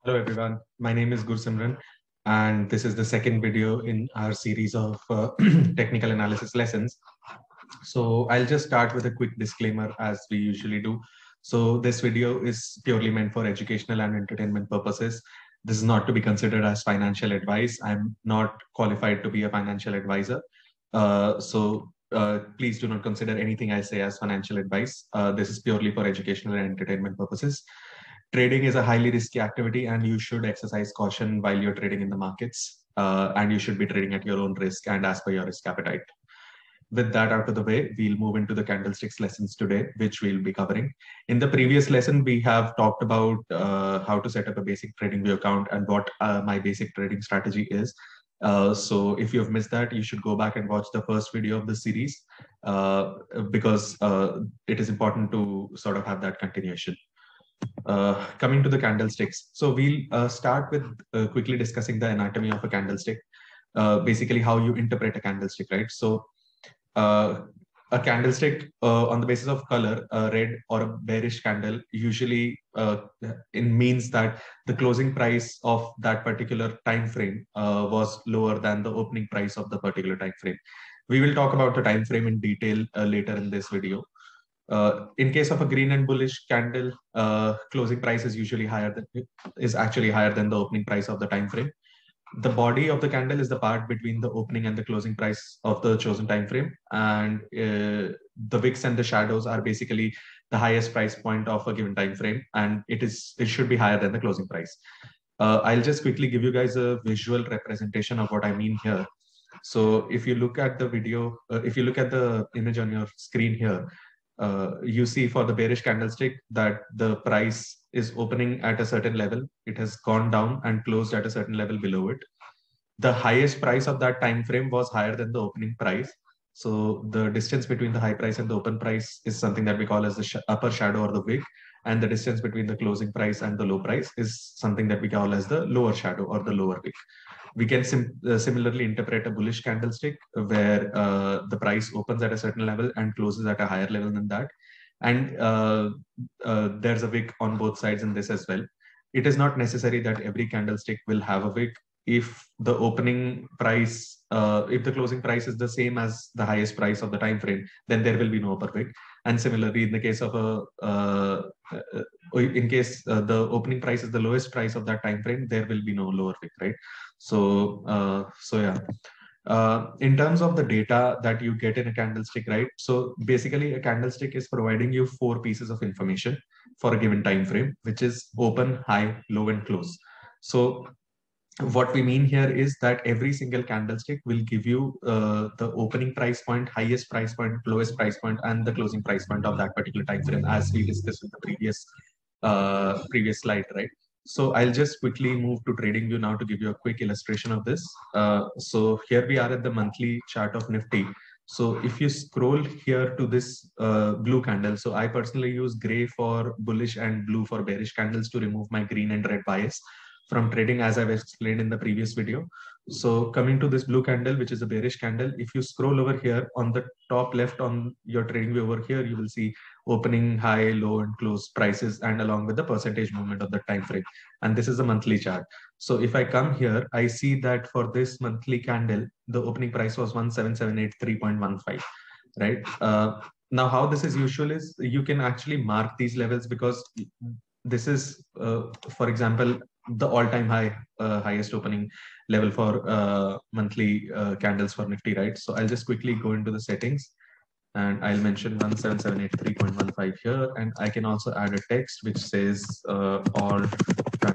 Hello everyone, my name is Gursimran and this is the second video in our series of technical analysis lessons. So I'll just start with a quick disclaimer as we usually do. So this video is purely meant for educational and entertainment purposes. This is not to be considered as financial advice. I'm not qualified to be a financial advisor. Please do not consider anything I say as financial advice. This is purely for educational and entertainment purposes. Trading is a highly risky activity and you should exercise caution while you're trading in the markets. And you should be trading at your own risk and as per your risk appetite. With that out of the way, we'll move into the candlesticks lessons today, which we'll be covering. In the previous lesson, we have talked about how to set up a basic trading view account and what my basic trading strategy is. So if you've missed that, you should go back and watch the first video of the series because it is important to sort of have that continuation. Coming to the candlesticks. So we'll start with quickly discussing the anatomy of a candlestick, basically how you interpret a candlestick, right? So a candlestick on the basis of color, a red or a bearish candle, usually it means that the closing price of that particular time frame was lower than the opening price of the particular time frame. We will talk about the time frame in detail later in this video. In case of a green and bullish candle, closing price is usually actually higher than the opening price of the time frame. The body of the candle is the part between the opening and the closing price of the chosen time frame, and the wicks and the shadows are basically the highest price point of a given time frame, and it should be higher than the closing price. I'll just quickly give you guys a visual representation of what I mean here. So if you look at the video, if you look at the image on your screen here, you see for the bearish candlestick that the price is opening at a certain level. It has gone down and closed at a certain level below it. The highest price of that time frame was higher than the opening price. So the distance between the high price and the open price is something that we call as the upper shadow or the wick. And the distance between the closing price and the low price is something that we call as the lower shadow or the lower wick. We can similarly interpret a bullish candlestick where the price opens at a certain level and closes at a higher level than that. And there's a wick on both sides in this as well. It is not necessary that every candlestick will have a wick. If the opening price, if the closing price is the same as the highest price of the time frame, then there will be no upper wick. And similarly, in the case of in case the opening price is the lowest price of that time frame, there will be no lower wick, right? So yeah. In terms of the data that you get in a candlestick, right? So basically, a candlestick is providing you 4 pieces of information for a given time frame, which is open, high, low, and close. So what we mean here is that every single candlestick will give you the opening price point, highest price point, lowest price point, and the closing price point of that particular time frame, as we discussed in the previous slide, right? So I'll just quickly move to TradingView now to give you a quick illustration of this. So here we are at the monthly chart of Nifty. So if you scroll here to this blue candle, so I personally use gray for bullish and blue for bearish candles to remove my green and red bias from trading, as I've explained in the previous video. So coming to this blue candle, which is a bearish candle, if you scroll over here on the top left on your trading view over here, you will see opening, high, low, and close prices, and along with the percentage movement of the time frame. And this is a monthly chart. So if I come here, I see that for this monthly candle, the opening price was 17783.15, right? Now, how this is usual is you can actually mark these levels because this is, for example, the all-time high, highest opening level for monthly candles for Nifty, right? So I'll just quickly go into the settings and I'll mention 17783.15 here. And I can also add a text which says all-time high.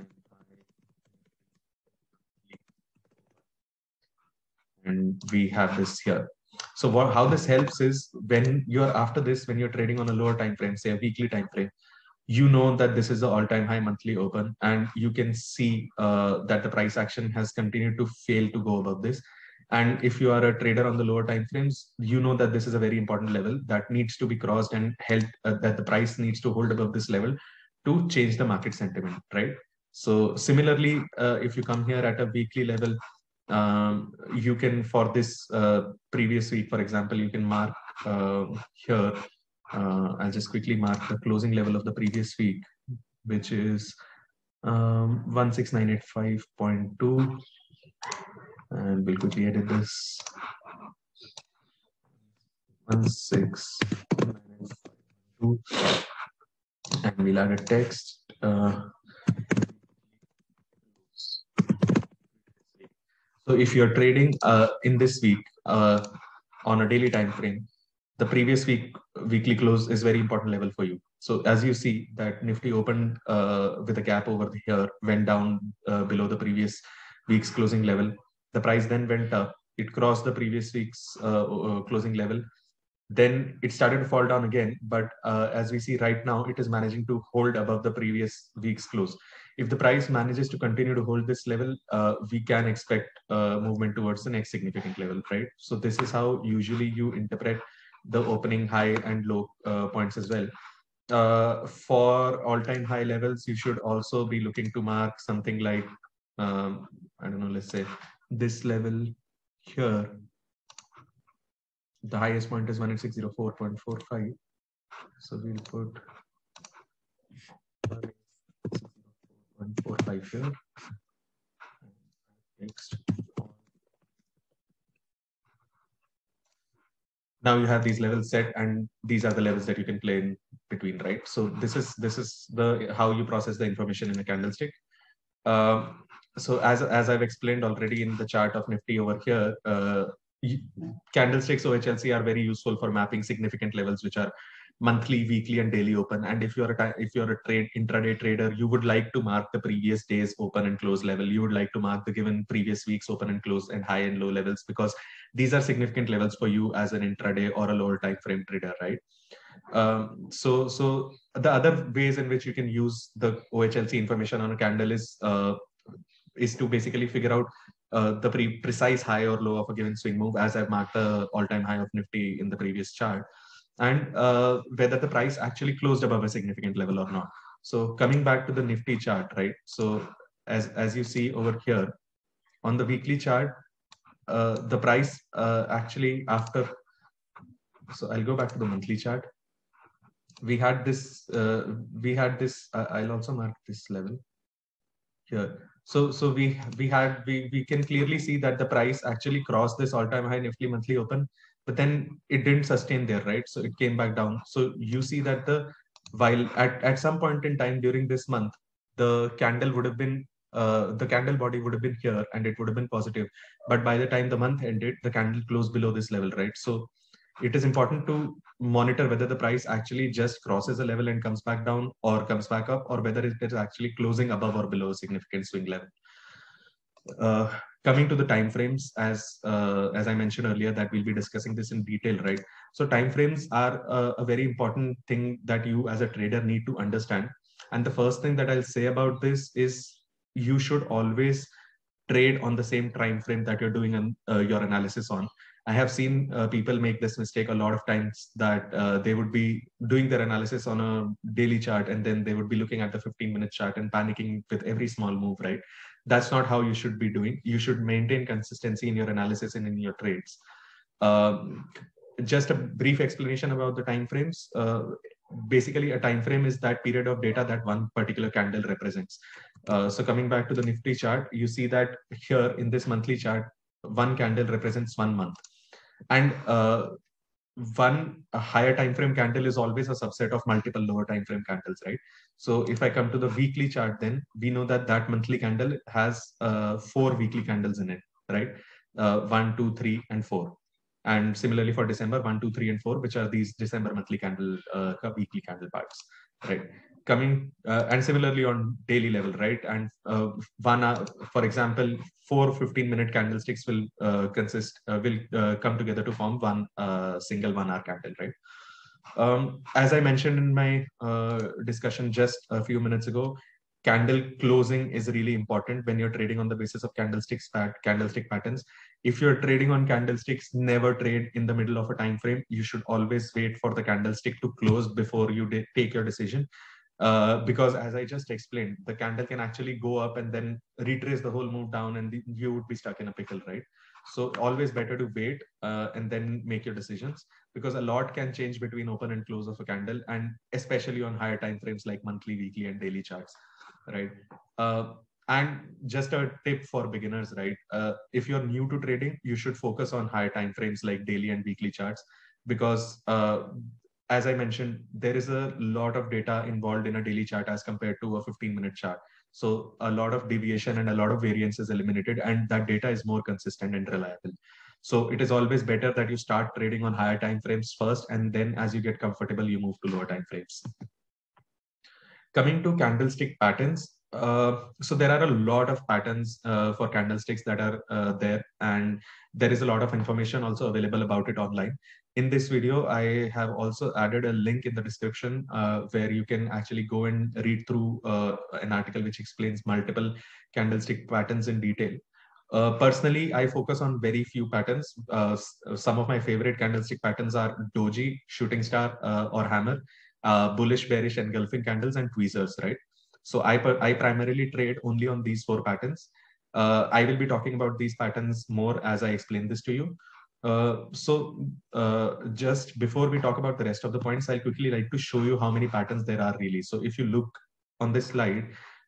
And we have this here. So how this helps is when you're after this, when you're trading on a lower time frame, say a weekly time frame, you know that this is the all-time high monthly open, and you can see that the price action has continued to fail to go above this. And if you are a trader on the lower time frames, you know that this is a very important level that needs to be crossed and held, that the price needs to hold above this level to change the market sentiment, right? So similarly, if you come here at a weekly level, you can, for this previous week, for example, you can mark here. I'll just quickly mark the closing level of the previous week, which is 16985.2, and we'll quickly edit this. 16985.2, and we'll add a text. So if you're trading in this week on a daily time frame, the previous weekly close is very important level for you. So as you see that Nifty opened with a gap over here, went down below the previous week's closing level. The price then went up. It crossed the previous week's closing level. Then it started to fall down again. But as we see right now, it is managing to hold above the previous week's close. If the price manages to continue to hold this level, we can expect movement towards the next significant level, right? So this is how usually you interpret the opening high and low points as well. For all-time high levels, you should also be looking to mark something like, I don't know, let's say this level here. The highest point is 18604.45. So we'll put 18604.45 here. Next. Now you have these levels set, and these are the levels that you can play in between, right? So this is the how you process the information in a candlestick. So as I've explained already in the chart of Nifty over here, candlesticks OHLC are very useful for mapping significant levels, which are monthly, weekly, and daily open. And if you're a intraday trader, you would like to mark the previous day's open and close level. You would like to mark the given previous week's open and close and high and low levels, because these are significant levels for you as an intraday or a lower time frame trader, right? So the other ways in which you can use the OHLC information on a candle is to basically figure out the precise high or low of a given swing move, as I've marked the all-time high of Nifty in the previous chart, and whether the price actually closed above a significant level or not. So coming back to the Nifty chart, right? So as you see over here on the weekly chart, the price actually after. So I'll go back to the monthly chart. We had this. I'll also mark this level here. So we can clearly see that the price actually crossed this all-time high Nifty monthly open, but then it didn't sustain there, right? So it came back down. So you see that while at some point in time during this month, the candle would have been the candle body would have been here and it would have been positive, but by the time the month ended, the candle closed below this level, right? So it is important to monitor whether the price actually just crosses a level and comes back down, or comes back up, or whether it is actually closing above or below a significant swing level. Coming to the time frames, as I mentioned earlier, that we'll be discussing this in detail, right? So time frames are a very important thing that you as a trader need to understand. And the first thing that I'll say about this is you should always trade on the same time frame that you're doing your analysis on. I have seen people make this mistake a lot of times, that they would be doing their analysis on a daily chart, and then they would be looking at the 15-minute chart and panicking with every small move, right? That's not how you should be doing. You should maintain consistency in your analysis and in your trades. Just a brief explanation about the time frames. Basically, a time frame is that period of data that one particular candle represents. So coming back to the Nifty chart, you see that here in this monthly chart, one candle represents 1 month, and a higher time frame candle is always a subset of multiple lower time frame candles, right? So if I come to the weekly chart, then we know that that monthly candle has 4 weekly candles in it, right? 1, 2, 3, and 4. And similarly for December, 1, 2, 3, and 4, which are these December monthly candle weekly candle parts, right? Coming and similarly on daily level, right? And for example, 4 15-minute candlesticks will come together to form one single 1 hour candle, right? As I mentioned in my discussion just a few minutes ago, candle closing is really important when you're trading on the basis of candlestick patterns. If you're trading on candlesticks, never trade in the middle of a time frame. You should always wait for the candlestick to close before you take your decision. Because as I just explained, the candle can actually go up and then retrace the whole move down, and you would be stuck in a pickle, right? So always better to wait and then make your decisions, because a lot can change between open and close of a candle, and especially on higher time frames like monthly, weekly, and daily charts. right? And just a tip for beginners, right? If you're new to trading, you should focus on higher time frames like daily and weekly charts, because as I mentioned, there is a lot of data involved in a daily chart as compared to a 15-minute chart. So a lot of deviation and a lot of variance is eliminated, and that data is more consistent and reliable. So it is always better that you start trading on higher time frames first, and then as you get comfortable, you move to lower time frames. Coming to candlestick patterns, so there are a lot of patterns for candlesticks that are there, and there is a lot of information also available about it online. In this video, I have also added a link in the description where you can actually go and read through an article which explains multiple candlestick patterns in detail. Personally, I focus on very few patterns. Some of my favorite candlestick patterns are doji, shooting star, or hammer, bullish, bearish, engulfing candles, and tweezers, right? So I primarily trade only on these four patterns. I will be talking about these patterns more as I explain this to you. Just before we talk about the rest of the points, I'll quickly like to show you how many patterns there are really. So if you look on this slide,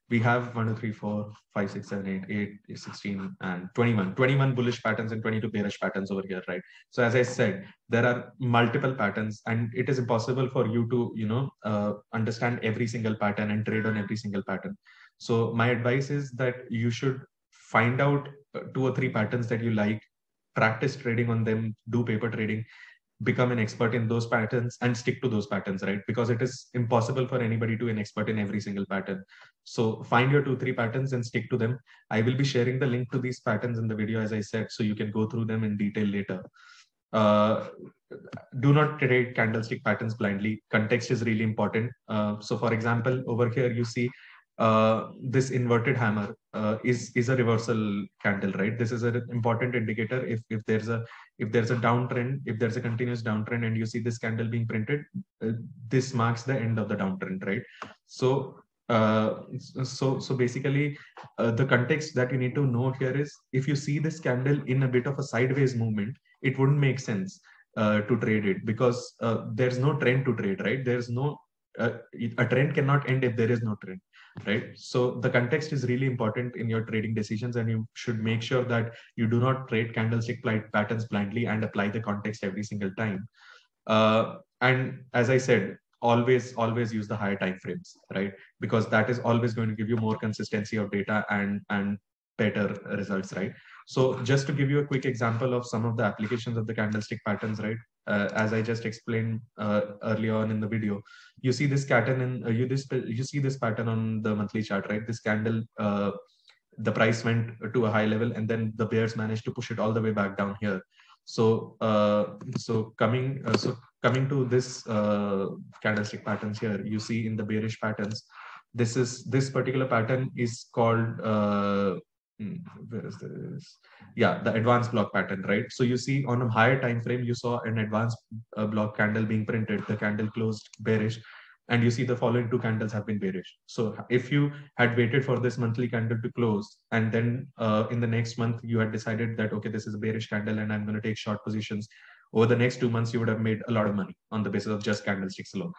we have 1, 2, 3, 4, 5, 6, 7, 8, 16, and 21. 21 bullish patterns and 22 bearish patterns over here, right? So as I said, there are multiple patterns, and it is impossible for you to, understand every single pattern and trade on every single pattern. So my advice is that you should find out 2 or 3 patterns that you like, practice trading on them, do paper trading, become an expert in those patterns and stick to those patterns, right? Because it is impossible for anybody to be an expert in every single pattern. So find your 2, 3 patterns and stick to them. I will be sharing the link to these patterns in the video, as I said, so you can go through them in detail later. Uh, do not trade candlestick patterns blindly. Context is really important. So for example, over here, you see this inverted hammer is a reversal candle, right? This is an important indicator. If there's a downtrend, if there's a continuous downtrend, and you see this candle being printed, this marks the end of the downtrend, right? So so basically, the context that you need to know here is, if you see this candle in a bit of a sideways movement, it wouldn't make sense to trade it, because there's no trend to trade, right? There's no a trend cannot end if there is no trend, right? So the context is really important in your trading decisions, and you should make sure that you do not trade candlestick patterns blindly and apply the context every single time. And as I said, always use the higher time frames, right? Because that is always going to give you more consistency of data and better results, right? So just to give you a quick example of some of the applications of the candlestick patterns, right? As I just explained earlier on in the video, you see this pattern in you see this pattern on the monthly chart, right? This candle, the price went to a high level, and then the bears managed to push it all the way back down here. So coming to this candlestick patterns here, you see in the bearish patterns, this particular pattern is called where is this? Yeah, the advanced block pattern, right? So you see on a higher time frame, you saw an advanced block candle being printed. The candle closed bearish, and you see the following 2 candles have been bearish. So if you had waited for this monthly candle to close, and then in the next month you had decided that, okay, this is a bearish candle and I'm going to take short positions, over the next 2 months you would have made a lot of money on the basis of just candlesticks alone.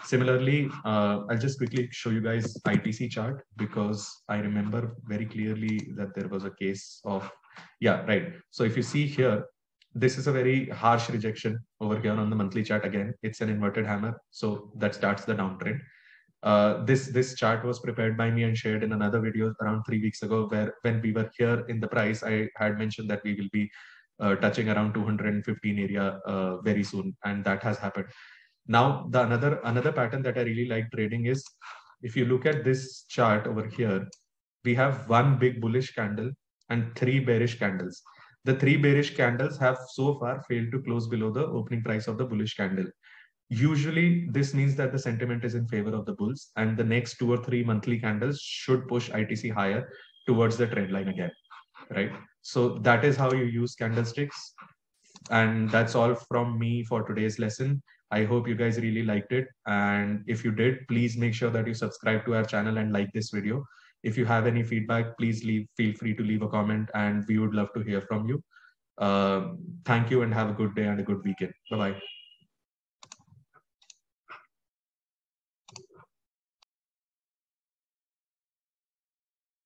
Similarly, I'll just quickly show you guys ITC chart, because I remember very clearly that there was a case of, yeah, right. So if you see here, this is a very harsh rejection over here on the monthly chart. Again, it's an inverted hammer, so that starts the downtrend. This chart was prepared by me and shared in another video around 3 weeks ago, where when we were here in the price, I had mentioned that we will be touching around 215 area very soon, and that has happened. Now, the another pattern that I really like trading is, if you look at this chart over here, we have one big bullish candle and 3 bearish candles. The 3 bearish candles have so far failed to close below the opening price of the bullish candle. Usually, this means that the sentiment is in favor of the bulls, and the next 2 or 3 monthly candles should push ITC higher towards the trend line again, right? So that is how you use candlesticks. And that's all from me for today's lesson. I hope you guys really liked it. And if you did, please make sure that you subscribe to our channel and like this video. If you have any feedback, please feel free to leave a comment, and we would love to hear from you. Thank you, and have a good day and a good weekend. Bye-bye.